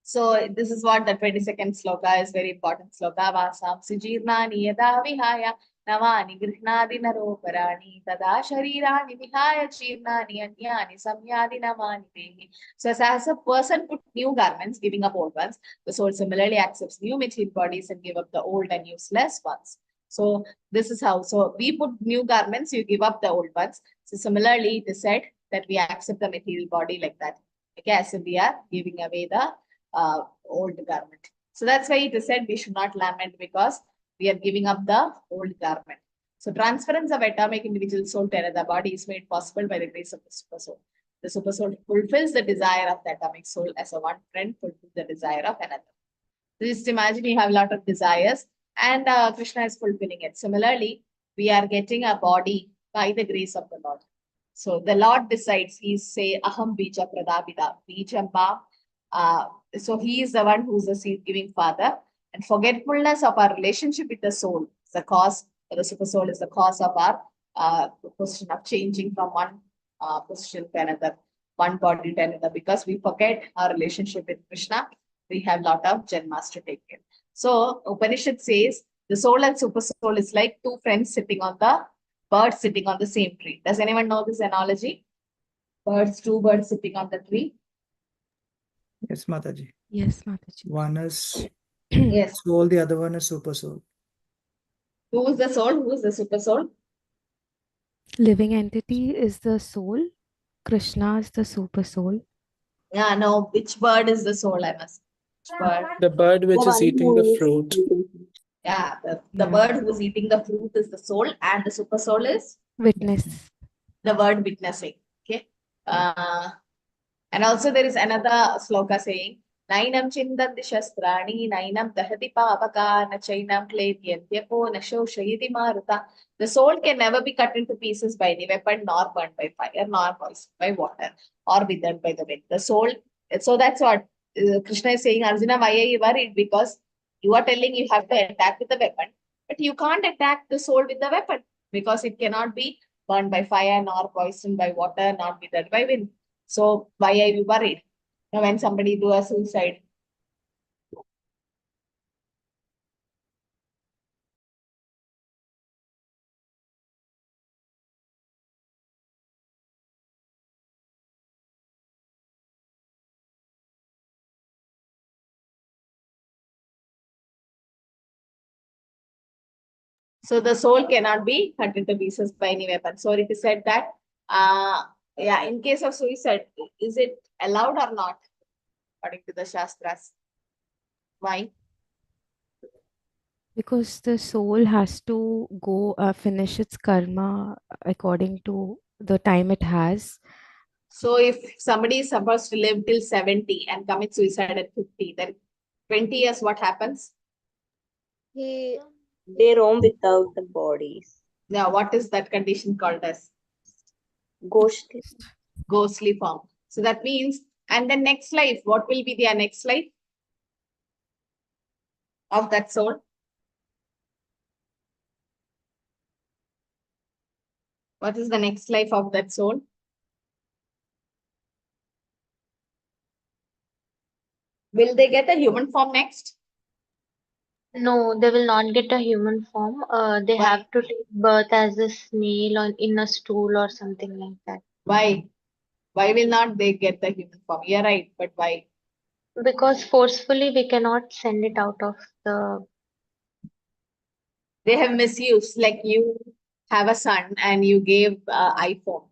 [SPEAKER 1] So this is what the 22nd sloka is, very important sloka. Vasam sijirnani yada vihaya navani grihnadi naroparani tada sharirani vihaya chirnani anyani samyadi namani dehi. So as a person put new garments, giving up old ones, the soul similarly accepts new material bodies and give up the old and useless ones. So this is how. So we put new garments, you give up the old ones. So similarly, it is said that we accept the material body like that. Okay, as if we are giving away the old garment. So that's why it is said we should not lament, because we are giving up the old garment. So transference of atomic individual soul to another body is made possible by the grace of the super soul. The super soul fulfills the desire of the atomic soul as a one friend fulfills the desire of another. So just imagine you have a lot of desires and Krishna is fulfilling it. Similarly, we are getting a body by the grace of the Lord. So the Lord decides, he say, Aham Bija Pradabida, Bijamba. So he is the one who's the seed-giving father. And forgetfulness of our relationship with the soul is the cause, the super soul is the cause of our position of changing from one position to another, one body to another. Because we forget our relationship with Krishna, we have a lot of janmas to take in. So Upanishad says the soul and super soul is like two friends sitting on the birds sitting on the same tree. Does anyone know this analogy? Two birds sitting on the tree.
[SPEAKER 7] Yes, Mataji.
[SPEAKER 8] Yes, Mataji.
[SPEAKER 7] One is
[SPEAKER 1] Yes.
[SPEAKER 7] soul, the other one is super soul.
[SPEAKER 1] Who is the soul? Who is the super soul?
[SPEAKER 8] Living entity is the soul. Krishna is the super soul.
[SPEAKER 1] Yeah, no. Which bird is the soul? I must. Which bird?
[SPEAKER 2] The bird which is eating the fruit.
[SPEAKER 1] Yeah, the bird who is eating the fruit is the soul, and the super soul is
[SPEAKER 8] Witness.
[SPEAKER 1] the bird witnessing. Okay. And also there is another sloka saying, Nainam chindanti shastrani, nainam dahati pavaka, na chainam kletyantyapo, na shoshayiti maruta. The soul can never be cut into pieces by any weapon, nor burned by fire, nor poisoned by water, or withered by the wind. The soul, so that's what Krishna is saying, Arjuna, why are you worried? Because you are telling you have to attack with the weapon, but you can't attack the soul with the weapon, because it cannot be burned by fire, nor poisoned by water, nor withered by wind. So why are you worried? Now, when somebody do a suicide, so the soul cannot be cut into pieces by any weapon. So it is said that, yeah, in case of suicide, is it allowed or not, according to the Shastras? Why?
[SPEAKER 8] Because the soul has to go finish its karma according to the time it has.
[SPEAKER 1] So if somebody is supposed to live till 70 and commit suicide at 50, then 20 years, what happens?
[SPEAKER 4] They roam without the bodies.
[SPEAKER 1] Now, what is that condition called as?
[SPEAKER 4] Ghostly.
[SPEAKER 1] Ghostly form. So that means, and the next life, what will be their next life of that soul? What is the next life of that soul? Will they get a human form next?
[SPEAKER 5] No, they will not get a human form. They
[SPEAKER 1] Why?
[SPEAKER 5] have to take birth as a snail or in a stool or something like that.
[SPEAKER 1] Why? Why will not they get the human form? You're right, but why?
[SPEAKER 5] Because forcefully we cannot send it out of the.
[SPEAKER 1] They have misused, like you have a son and you gave iPhone,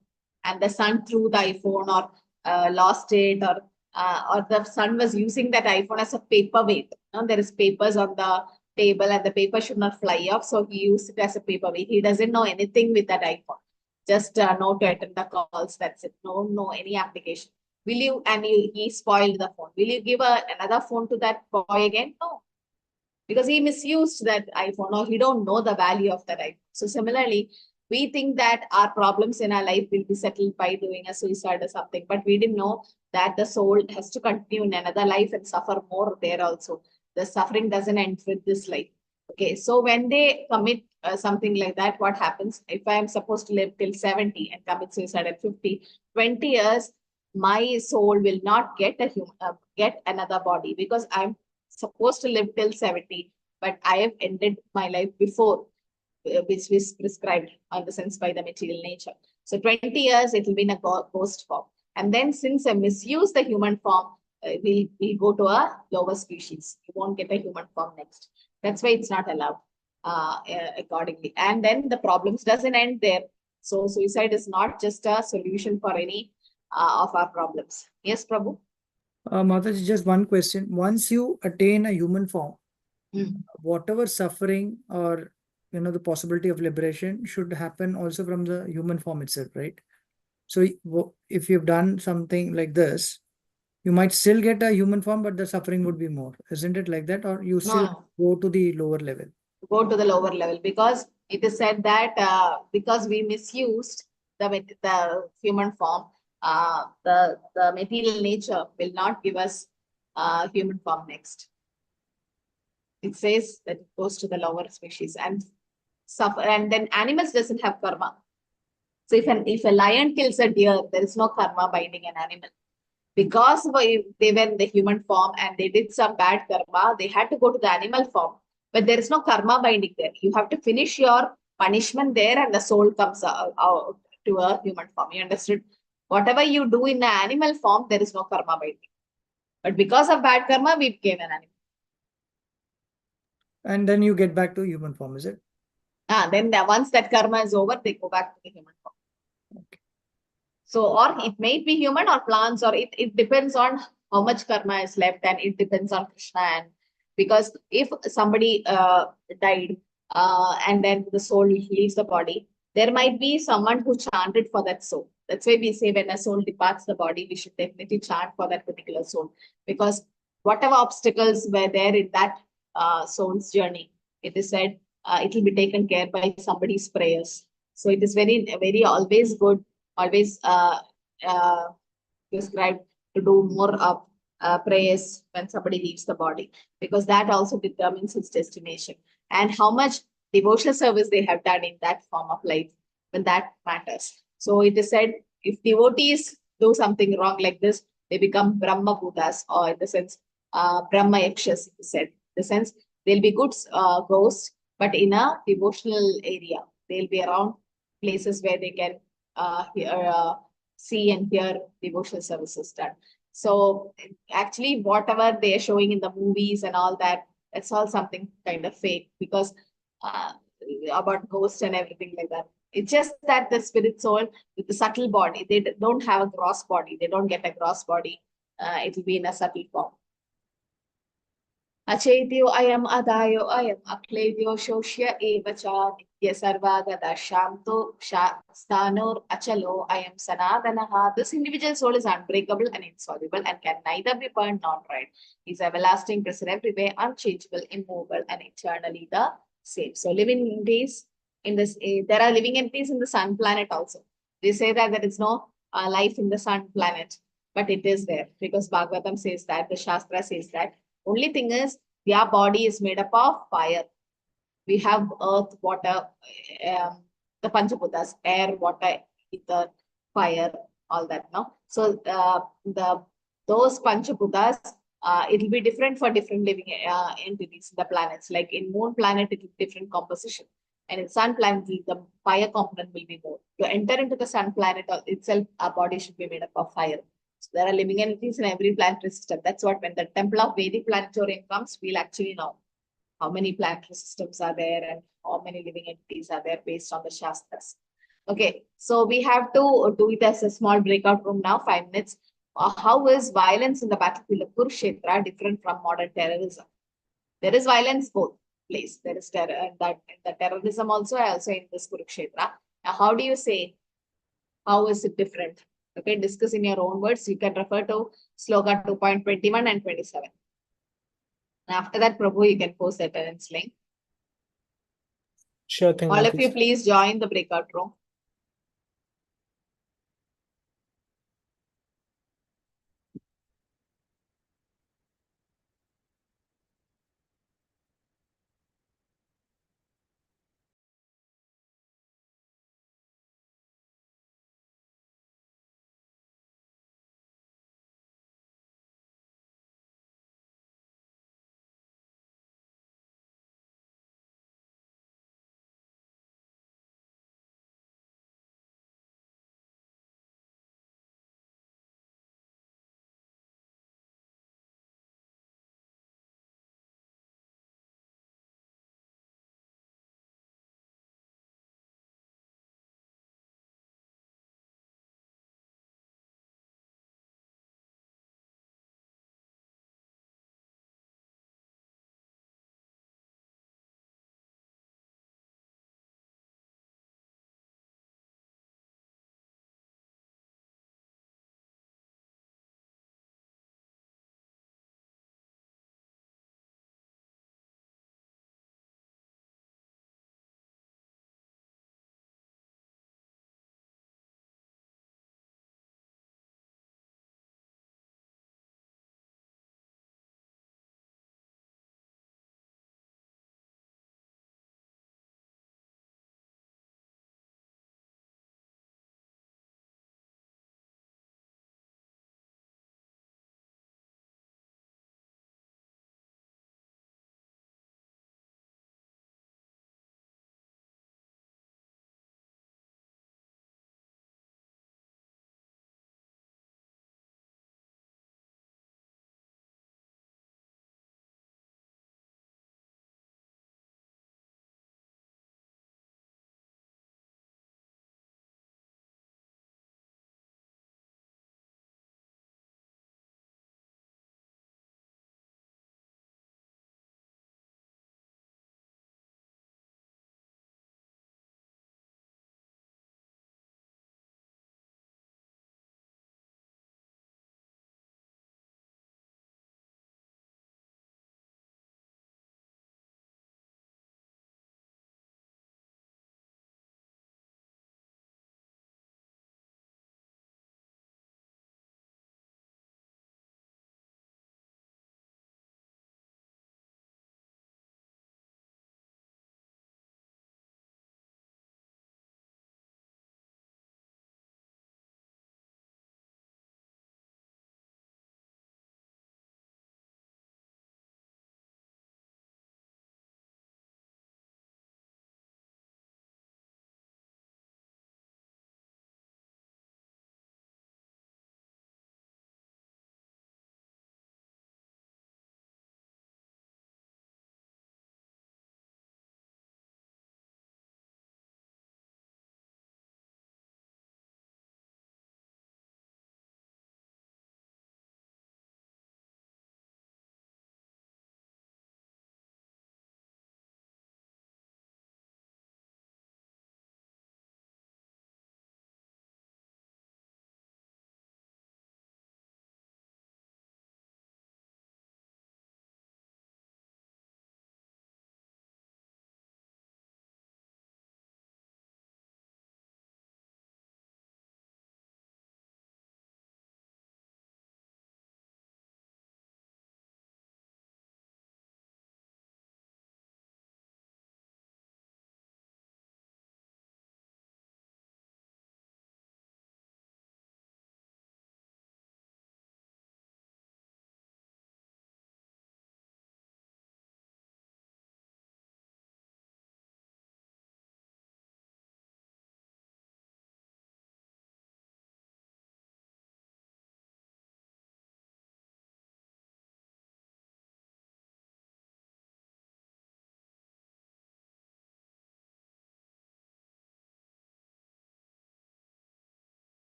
[SPEAKER 1] and the son threw the iPhone or lost it, or the son was using that iPhone as a paperweight. There is papers on the table and the paper should not fly off, so he used it as a paperweight. He doesn't know anything with that iPhone. Just know to attend the calls. That's it. No any application. Will you? And he spoiled the phone. Will you give another phone to that boy again? No, because he misused that iPhone or he don't know the value of that iPhone. So similarly, we think that our problems in our life will be settled by doing a suicide or something, but we didn't know that the soul has to continue in another life and suffer more there also. The suffering doesn't end with this life. Okay, so when they commit something like that, what happens? If I am supposed to live till 70 and commit suicide at 50, 20 years, my soul will not get get another body because I'm supposed to live till 70, but I have ended my life before, which is prescribed on the sense by the material nature. So 20 years, it will be in a ghost form. And then since I misuse the human form, we'll go to a lower species. You won't get a human form next. That's why it's not allowed accordingly. And then the problems doesn't end there. So suicide is not just a solution for any of our problems. Yes, Prabhu?
[SPEAKER 7] Mataji, just one question. Once you attain a human form, whatever suffering or the possibility of liberation should happen also from the human form itself, right? So if you've done something like this, you might still get a human form, but the suffering would be more. Isn't it like that? Or you still go to the lower level?
[SPEAKER 1] Go to the lower level because it is said that because we misused the human form, the material nature will not give us human form next. It says that it goes to the lower species and suffer, and then animals doesn't have karma. So if a lion kills a deer, there is no karma binding an animal. Because they were in the human form and they did some bad karma, they had to go to the animal form. But there is no karma binding there. You have to finish your punishment there and the soul comes out to a human form. You understood? Whatever you do in the animal form, there is no karma binding. But because of bad karma, we became an animal.
[SPEAKER 7] And then you get back to human form, is it?
[SPEAKER 1] Then once that karma is over, they go back to the human form.
[SPEAKER 7] Okay.
[SPEAKER 1] So, or it may be human or plants, or it depends on how much karma is left, and it depends on Krishna. And because if somebody died and then the soul leaves the body, there might be someone who chanted for that soul. That's why we say when a soul departs the body, we should definitely chant for that particular soul. Because whatever obstacles were there in that soul's journey, it is said it will be taken care by somebody's prayers. So it is very, very always good, always prescribed to do more of prayers when somebody leaves the body, because that also determines its destination and how much devotional service they have done in that form of life, when that matters. So it is said, if devotees do something wrong like this, they become Brahma Bhutas, or in the sense, Brahma Yakshas, it is said. In the sense, they'll be good ghosts, but in a devotional area. They'll be around places where they can see and hear devotional services done. So actually, whatever they are showing in the movies and all that, that's all something kind of fake, because about ghosts and everything like that. It's just that the spirit soul with the subtle body, they don't have a gross body. They don't get a gross body. It will be in a subtle form. Achetyo ayam adayo ayam akledyo shoshya evacha nitya sarvagata shanto stanor achalo ayam sanadanaha. This individual soul is unbreakable and insoluble and can neither be burned nor dried. He is everlasting, present everywhere, unchangeable, immovable, and eternally the same. So living entities in this, there are living entities in the sun planet also. They say that there is no life in the sun planet, but it is there because Bhagavatam says that, the Shastra says that. Only thing is, their body is made up of fire. We have earth, water, the Panchabuddhas, air, water, ether, fire, all that. No, so those Panchabuddhas, it will be different for different living entities, the planets. Like in moon planet, it will be different composition, and in sun planet, the fire component will be more. To enter into the sun planet itself, our body should be made up of fire. So there are living entities in every planetary system. That's what when the temple of Vedic planetarium comes, we'll actually know how many planetary systems are there and how many living entities are there based on the Shastras. Okay, so we have to do it as a small breakout room now, 5 minutes. How is violence in the battlefield of Kurukshetra different from modern terrorism? There is violence both place. There is terror and that the terrorism also in this Kurukshetra. Now, how do you say? How is it different? Okay, discuss in your own words. You can refer to Sloka 2.21 and 27. And after that, Prabhu, you can post the attendance link.
[SPEAKER 2] Sure thing,
[SPEAKER 1] All of you,
[SPEAKER 2] Mataji.
[SPEAKER 1] please join the breakout room.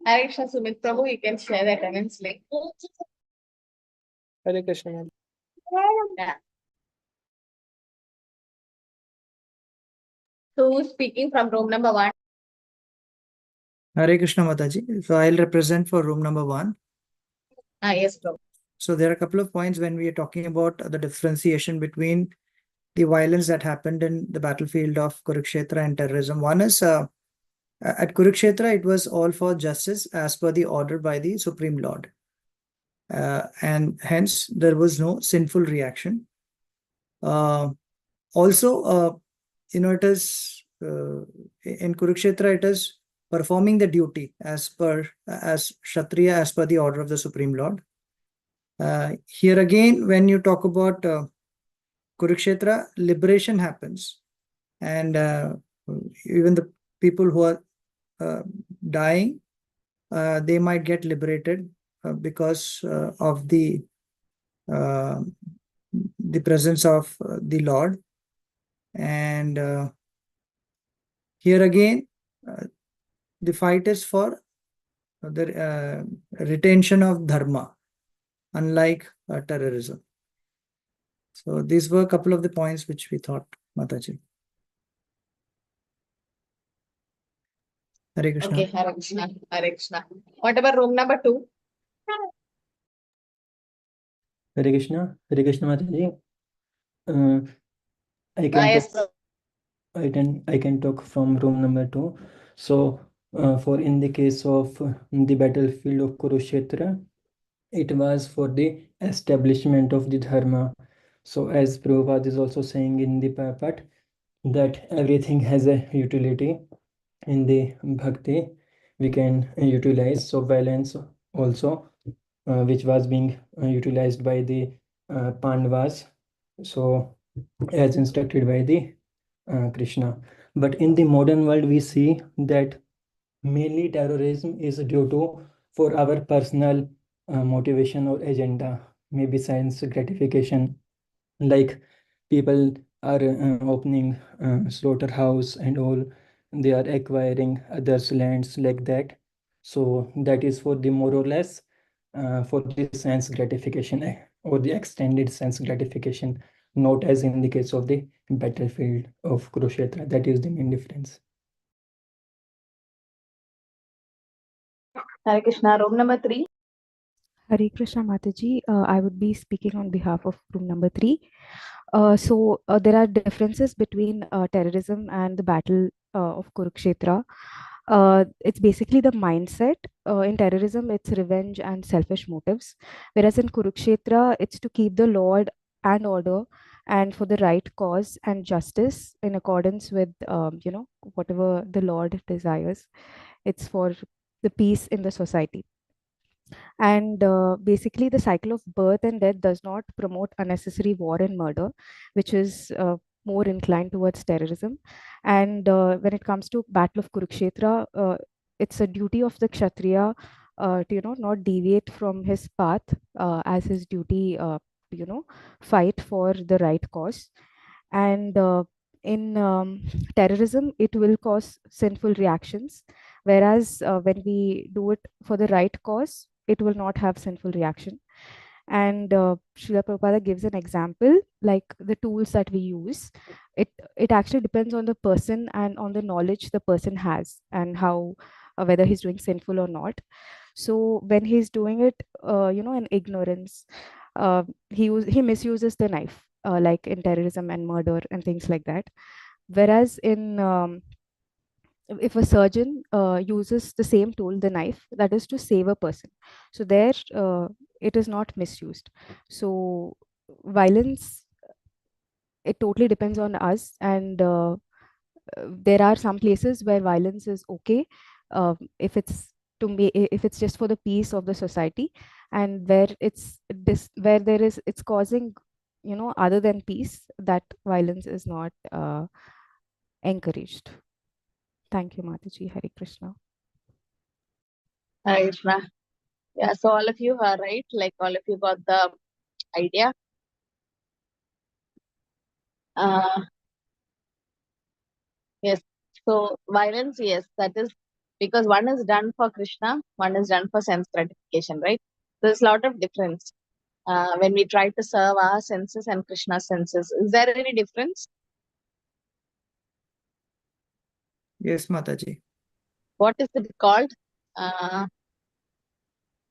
[SPEAKER 1] Hare Krishna, Sumit Prabhu, you can share the attendance link.
[SPEAKER 2] Hare Krishna, ma'am.
[SPEAKER 1] Yeah. So who's speaking from room number 1?
[SPEAKER 7] Hare Krishna Mataji. So I'll represent for room number 1.
[SPEAKER 1] Yes, Prabhu.
[SPEAKER 7] So there are a couple of points when we are talking about the differentiation between the violence that happened in the battlefield of Kurukshetra and terrorism. One is at Kurukshetra, it was all for justice as per the order by the Supreme Lord. And hence there was no sinful reaction. Also, it is in Kurukshetra, it is performing the duty as Kshatriya, as per the order of the Supreme Lord. Here again, when you talk about Kurukshetra, liberation happens, and even the people who are dying, they might get liberated because of the presence of the Lord. And here again, the fight is for the retention of dharma, unlike terrorism. So these were a couple of the points which we thought, Mataji. Hare Krishna.
[SPEAKER 1] Okay, Hare Krishna, Hare Krishna. What about room number 2?
[SPEAKER 10] Hare Krishna Mataji. I
[SPEAKER 1] Yes,
[SPEAKER 10] can I can talk from room number 2. So, for in the case of the battlefield of Kurukshetra, it was for the establishment of the dharma. So, as Prabhupada is also saying in the part, that everything has a utility. In the bhakti, we can utilize. So, violence also, which was being utilized by the Pandavas. So, as instructed by the Krishna. But in the modern world, we see that mainly terrorism is due to for our personal motivation or agenda, maybe science gratification, like people are opening slaughterhouse and all, they are acquiring others' lands like that. So that is for the more or less for the sense gratification or the extended sense gratification, not as in the case of the battlefield of Kurukshetra. That is the main difference.
[SPEAKER 1] Hare Krishna, room number 3.
[SPEAKER 8] Hare Krishna Mataji, I would be speaking on behalf of room number 3. There are differences between terrorism and the battle of Kurukshetra. It's basically the mindset. In terrorism, it's revenge and selfish motives, whereas in Kurukshetra, it's to keep the law and order and for the right cause and justice in accordance with whatever the Lord desires. It's for the peace in the society. And basically, the cycle of birth and death does not promote unnecessary war and murder, which is more inclined towards terrorism. And when it comes to Battle of Kurukshetra, it's a duty of the Kshatriya to not deviate from his path as his duty fight for the right cause. And in terrorism, it will cause sinful reactions, whereas when we do it for the right cause, it will not have sinful reaction. And Srila Prabhupada gives an example, like the tools that we use. It actually depends on the person and on the knowledge the person has and how whether he's doing sinful or not. So when he's doing it, in ignorance, he misuses the knife, like in terrorism and murder and things like that. Whereas in if a surgeon uses the same tool, the knife, that is to save a person. So there, it is not misused. So violence, it totally depends on us, and there are some places where violence is okay, if it's if it's just for the peace of the society, and where where it's causing other than peace, that violence is not encouraged. Thank you, Mataji. Hare Krishna.
[SPEAKER 1] Hare Krishna. Yeah, so all of you are right. Like all of you got the idea. Yes. So violence, yes, that is because one is done for Krishna, one is done for sense gratification, right? There's a lot of difference when we try to serve our senses and Krishna's senses. Is there any difference?
[SPEAKER 7] Yes, Mataji.
[SPEAKER 1] What is it called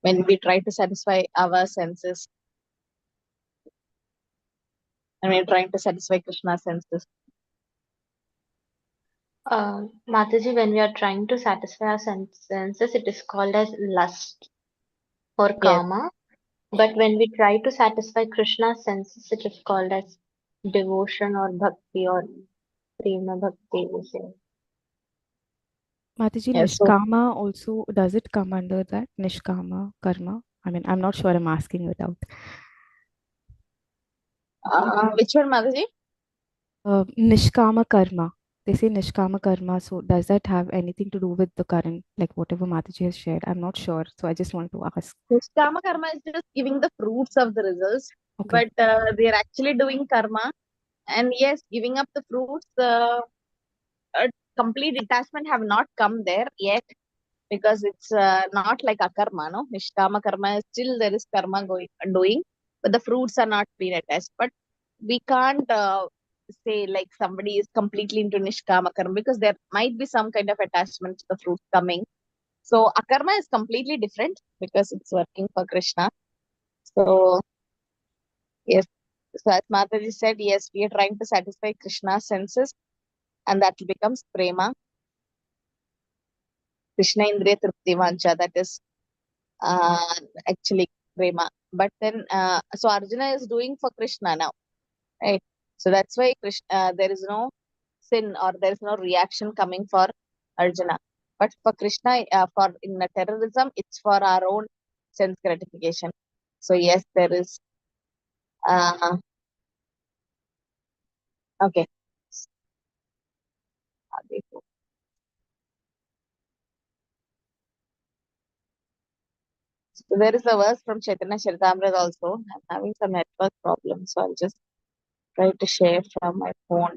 [SPEAKER 1] when we try to satisfy our senses and we're trying to satisfy Krishna's senses?
[SPEAKER 5] Mataji, when we are trying to satisfy our senses, it is called as lust or
[SPEAKER 1] Yes.
[SPEAKER 5] kama. But when we try to satisfy Krishna's senses, it is called as devotion or bhakti or prema bhakti, we say.
[SPEAKER 8] Mataji,
[SPEAKER 1] Yes, so
[SPEAKER 8] Nishkama also, does it come under that? Nishkama karma? I mean, I'm not sure, I'm asking it out.
[SPEAKER 1] which one, Mataji?
[SPEAKER 8] Nishkama karma. They say Nishkama karma. So does that have anything to do with the current, like whatever Mataji has shared? I'm not sure. So I just want to ask.
[SPEAKER 1] Karma karma is just giving the fruits of the results,
[SPEAKER 8] Okay.
[SPEAKER 1] but they are actually doing karma. And yes, giving up the fruits, a complete detachment have not come there yet, because it's not like akarma, no? Nishkama karma is still there is karma doing, but the fruits are not being attached. But we can't say like somebody is completely into Nishkama karma, because there might be some kind of attachment to the fruit coming. So akarma is completely different because it's working for Krishna. So yes, so as Mataji said, yes, we are trying to satisfy Krishna's senses, and that becomes prema. Krishna Indriya Tripti Vancha, that is actually prema. But then, so Arjuna is doing for Krishna now, right? So that's why Krishna, there is no sin or there is no reaction coming for Arjuna. But for Krishna, for in terrorism, it's for our own sense gratification. So yes, there is. Okay. So there is a verse from Chaitanya Charitamrita also. I'm having some network problems, so I'll just try to share from my phone.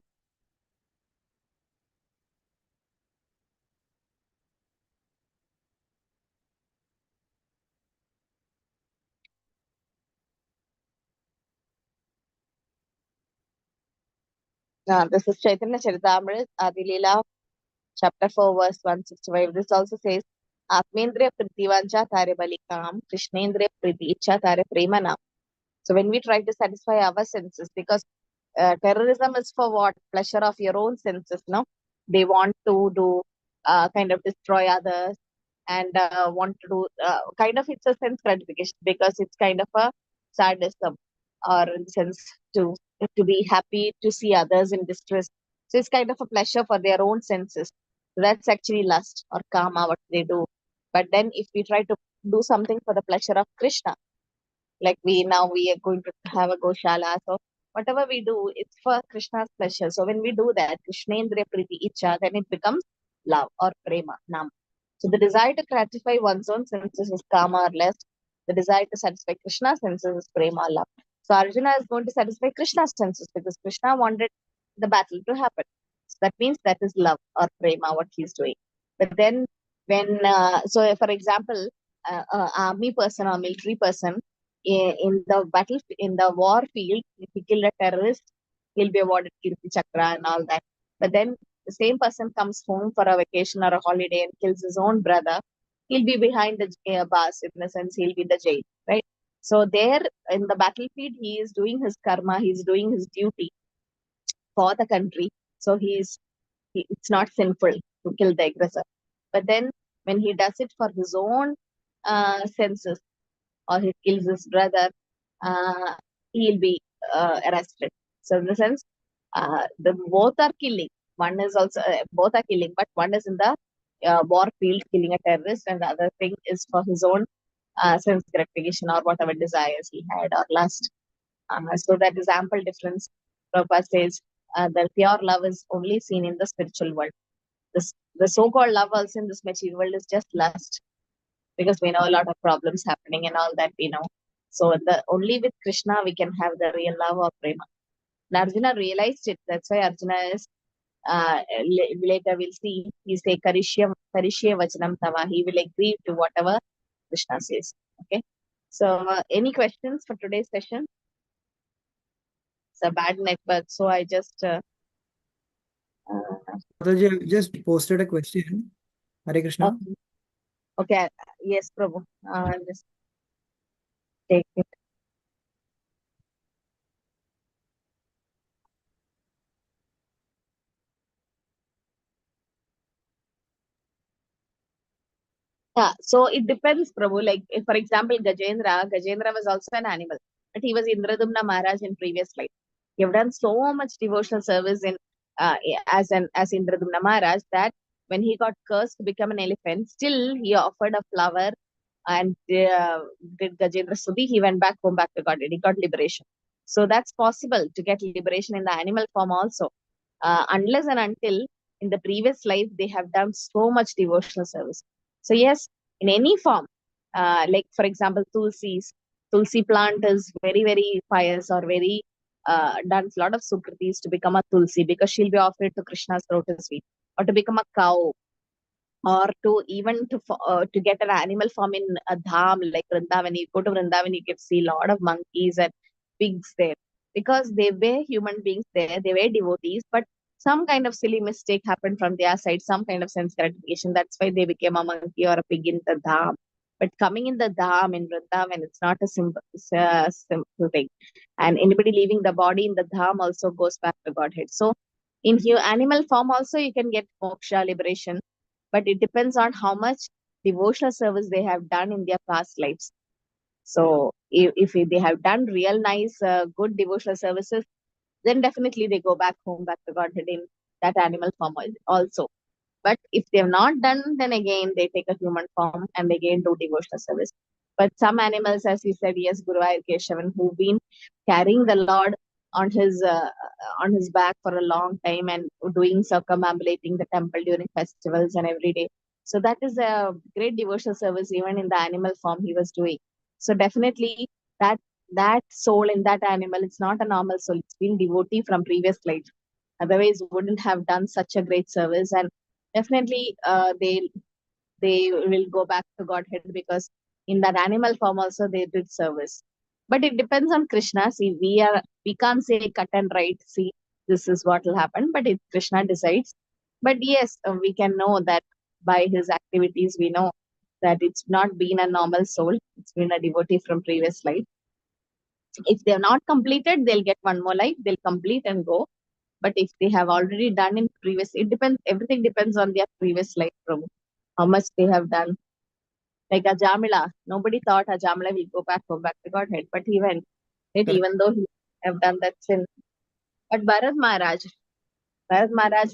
[SPEAKER 1] This is Chaitanya Charitamrita, Adilila, chapter 4, verse 165. This also says, Atmendriya Pritivancha Tare Balikam, Krishnendriya Priti Icha Tare Premanam. So when we try to satisfy our senses, because terrorism is for what? Pleasure of your own senses, no? They want to do kind of destroy others and want to do kind of, it's a sense gratification because it's kind of a sadism, or in the sense to be happy to see others in distress. So it's kind of a pleasure for their own senses. So that's actually lust or karma, what they do. But then if we try to do something for the pleasure of Krishna, like we are going to have a Goshala. So whatever we do, it's for Krishna's pleasure. So when we do that, Krishnendriya Priti Icha, then it becomes love or prema, nam. So the desire to gratify one's own senses is kama or lust. The desire to satisfy Krishna's senses is prema, love. So Arjuna is going to satisfy Krishna's senses because Krishna wanted the battle to happen. So that means that is love or prema, what he's doing. But then when, so for example, army person or military person, in the battle, in the war field, if he killed a terrorist, he'll be awarded Kirti Chakra and all that. But then the same person comes home for a vacation or a holiday and kills his own brother, he'll be behind the bars, in the sense he'll be in the jail, right? So there in the battlefield, he is doing his karma, he's doing his duty for the country. So it's not sinful to kill the aggressor. But then when he does it for his own senses, or he kills his brother, he'll be arrested. So in the sense, the both are killing. One is also both are killing, but one is in the war field killing a terrorist, and the other thing is for his own sense gratification or whatever desires he had or lust. So that is ample difference. Prabhupada says the pure love is only seen in the spiritual world. The so-called love also in this material world is just lust, because we know a lot of problems happening and all that we know. So the only with Krishna we can have the real love or prema. And Arjuna realized it. That's why Arjuna is later we'll see, he say Karishya Vachanam Tava. He will agree to whatever Krishna says. Okay. So, any questions for today's session? It's a bad network, so I just
[SPEAKER 7] Mataji, I just posted a question. Hare Krishna.
[SPEAKER 1] okay. Yes, Prabhu. Just take it. Yeah, so it depends, Prabhu. Like, if, for example, Gajendra was also an animal, but he was Indradumna Maharaj in previous life. He have done so much devotional service in as Indradumna Maharaj that when he got cursed to become an elephant, still he offered a flower and did Gajendra Sudhi. He went back home, back to Godhead. He got liberation. So that's possible to get liberation in the animal form also, unless and until in the previous life they have done so much devotional service. So yes, in any form, like for example, Tulsi plant is very, very pious or very done a lot of sukritis to become a Tulsi because she'll be offered to Krishna's lotus feet, or to become a cow, or to even to get an animal form in a dham like Vrindavan. You go to Vrindavan, you can see a lot of monkeys and pigs there because they were human beings there. They were devotees, but some kind of silly mistake happened from their side, some kind of sense gratification. That's why they became a monkey or a pig in the dham. But coming in the dham in Vrindavan, it's not a simple thing. And anybody leaving the body in the dham also goes back to Godhead. So in animal form also you can get moksha, liberation, but it depends on how much devotional service they have done in their past lives. So if they have done real nice, good devotional services, then definitely they go back home, back to Godhead in that animal form also. But if they have not done, then again they take a human form and again do devotional service. But some animals, as he said, yes, Guru Keshavan, who've been carrying the Lord on his back for a long time and doing circumambulating the temple during festivals and every day. So that is a great devotional service even in the animal form he was doing. So definitely that soul in that animal, it's not a normal soul. It's been devotee from previous life. Otherwise, wouldn't have done such a great service. And definitely, they will go back to Godhead because in that animal form also they did service. But it depends on Krishna. See, we can't say cut and right. See, this is what will happen. But if Krishna decides, but yes, we can know that by his activities, we know that it's not been a normal soul. It's been a devotee from previous life. If they have not completed, they'll get one more life. They'll complete and go. But if they have already done in previous, it depends. Everything depends on their previous life, Prabhu. How much they have done. Like Ajamila, nobody thought Ajamila will go back home, back to Godhead, but he went. Right? Even though he have done that sin. But Bharat Maharaj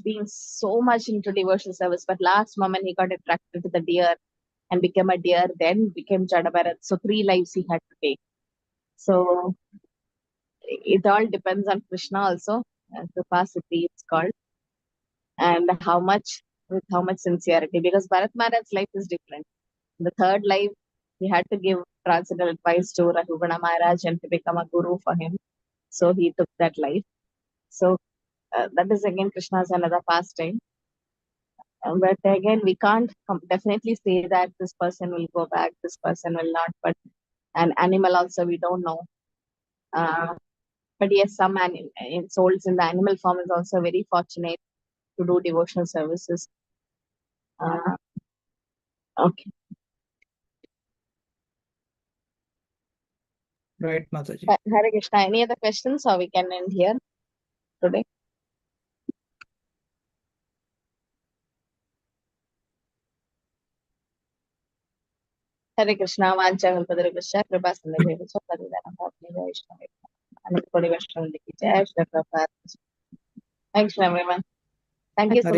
[SPEAKER 1] being so much into devotional service, but last moment he got attracted to the deer and became a deer, then became Jada Bharat. So 3 lives he had to take. So it all depends on Krishna also, capacity it's called, and with how much sincerity. Because Bharat Maharaj's life is different. In the 3rd life, he had to give transcendental advice to Raghugana Maharaj and to become a guru for him. So he took that life. So that is again Krishna's another pastime. But again, we can't definitely say that this person will go back, this person will not. But an animal also, we don't know. But yes, some souls in the animal form is also very fortunate to do devotional services. Okay.
[SPEAKER 7] Right, Mataji.
[SPEAKER 1] Hare Krishna. Any other questions, or we can end here today? Hare Krishna. Vancha Kalpadrivasya Kripa Sandhya Padidana Bhavni Vaishnava Anupadi Vaishnava Jai Shri Prabhupada. Thanks everyone. Thank you so
[SPEAKER 7] Hare
[SPEAKER 1] much.